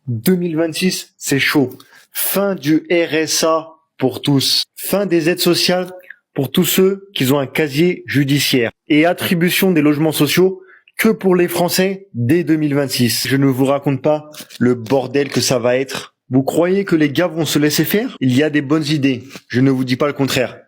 2026, c'est chaud. Fin du RSA pour tous. Fin des aides sociales pour tous ceux qui ont un casier judiciaire. Et attribution des logements sociaux que pour les Français dès 2026. Je ne vous raconte pas le bordel que ça va être. Vous croyez que les gars vont se laisser faire? Il y a des bonnes idées. Je ne vous dis pas le contraire.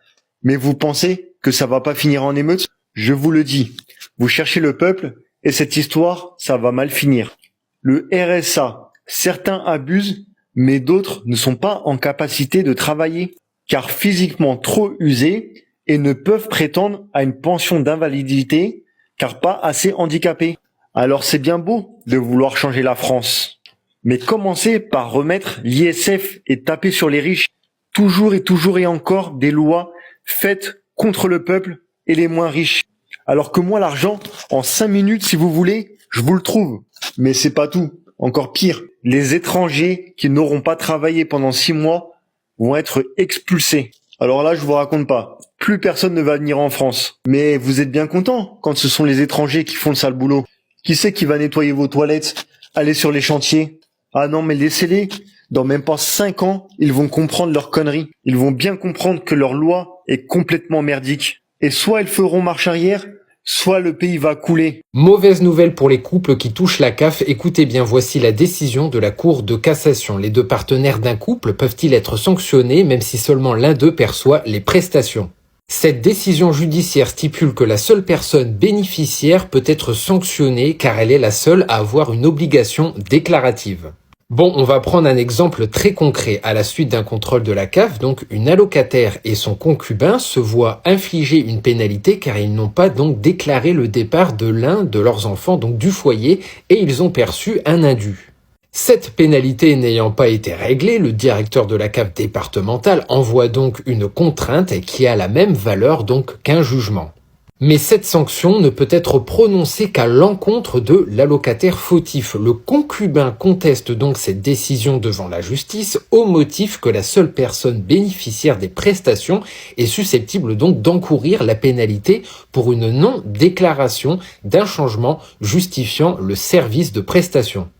Mais vous pensez que ça va pas finir en émeute? Je vous le dis. Vous cherchez le peuple et cette histoire, ça va mal finir. Le RSA, certains abusent, mais d'autres ne sont pas en capacité de travailler, car physiquement trop usés et ne peuvent prétendre à une pension d'invalidité, car pas assez handicapés. Alors c'est bien beau de vouloir changer la France. Mais commencez par remettre l'ISF et taper sur les riches. Toujours et encore des lois faites contre le peuple et les moins riches. Alors que moi, l'argent, en 5 minutes, si vous voulez, je vous le trouve. Mais c'est pas tout. Encore pire, les étrangers qui n'auront pas travaillé pendant 6 mois vont être expulsés. Alors là, je vous raconte pas. Plus personne ne va venir en France. Mais vous êtes bien content quand ce sont les étrangers qui font le sale boulot. Qui c'est qui va nettoyer vos toilettes, aller sur les chantiers? Ah non, mais laissez-les. Dans même pas 5 ans, ils vont comprendre leurs conneries. Ils vont bien comprendre que leur loi est complètement merdique. Et soit ils feront marche arrière, soit le pays va couler. Mauvaise nouvelle pour les couples qui touchent la CAF. Écoutez bien, voici la décision de la Cour de cassation. Les 2 partenaires d'un couple peuvent-ils être sanctionnés même si seulement l'un d'eux perçoit les prestations? Cette décision judiciaire stipule que la seule personne bénéficiaire peut être sanctionnée car elle est la seule à avoir une obligation déclarative. Bon, on va prendre un exemple très concret. À la suite d'un contrôle de la CAF, donc une allocataire et son concubin se voient infliger une pénalité car ils n'ont pas donc déclaré le départ de l'un de leurs enfants, donc du foyer, et ils ont perçu un indu. Cette pénalité n'ayant pas été réglée, le directeur de la CAF départementale envoie donc une contrainte qui a la même valeur donc qu'un jugement. Mais cette sanction ne peut être prononcée qu'à l'encontre de l'allocataire fautif. Le concubin conteste donc cette décision devant la justice au motif que la seule personne bénéficiaire des prestations est susceptible donc d'encourir la pénalité pour une non-déclaration d'un changement justifiant le service de prestation.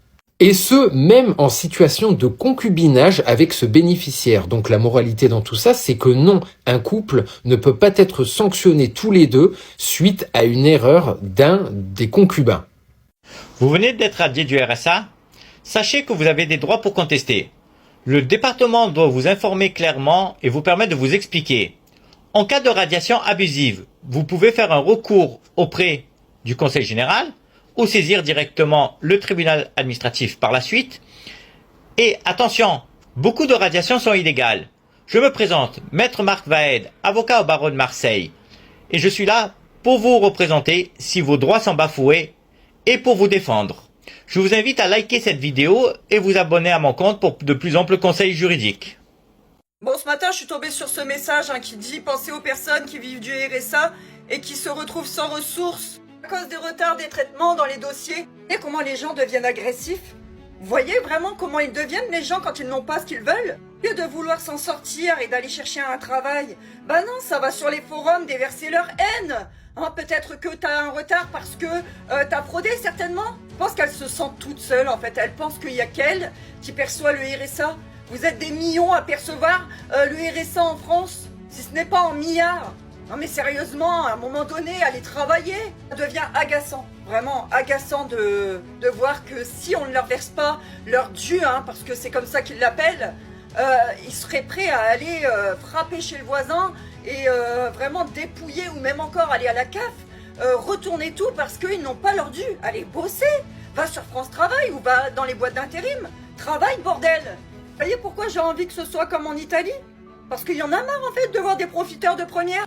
Et ce, même en situation de concubinage avec ce bénéficiaire. Donc la moralité dans tout ça, c'est que non, un couple ne peut pas être sanctionné tous les deux suite à une erreur d'un des concubins. Vous venez d'être radié du RSA? Sachez que vous avez des droits pour contester. Le département doit vous informer clairement et vous permettre de vous expliquer. En cas de radiation abusive, vous pouvez faire un recours auprès du Conseil général ou saisir directement le tribunal administratif par la suite. Et attention, beaucoup de radiations sont illégales. Je me présente, Maître Marc Vaed, avocat au barreau de Marseille. Et je suis là pour vous représenter si vos droits sont bafoués et pour vous défendre. Je vous invite à liker cette vidéo et vous abonner à mon compte pour de plus amples conseils juridiques. Bon, ce matin, je suis tombée sur ce message qui dit « Pensez aux personnes qui vivent du RSA et qui se retrouvent sans ressources à cause des retards des traitements dans les dossiers. » Et comment les gens deviennent agressifs? Vous voyez vraiment comment ils deviennent les gens quand ils n'ont pas ce qu'ils veulent? Au lieu de vouloir s'en sortir et d'aller chercher un travail, bah non, ça va sur les forums déverser leur haine. Peut-être que t'as un retard parce que t'as fraudé certainement. Je pense qu'elle se sent toute seule en fait. Elle pense qu'il y a qu'elle qui perçoit le RSA. Vous êtes des millions à percevoir le RSA en France, si ce n'est pas en milliards. Non mais sérieusement, à un moment donné, aller travailler, ça devient agaçant. Vraiment agaçant de voir que si on ne leur verse pas leur dû, parce que c'est comme ça qu'ils l'appellent, ils seraient prêts à aller frapper chez le voisin et vraiment dépouiller ou même encore aller à la CAF, retourner tout parce qu'ils n'ont pas leur dû. Allez bosser, va sur France Travail ou va dans les boîtes d'intérim. Travaille bordel. Vous voyez pourquoi j'ai envie que ce soit comme en Italie? Parce qu'il y en a marre en fait de voir des profiteurs de première.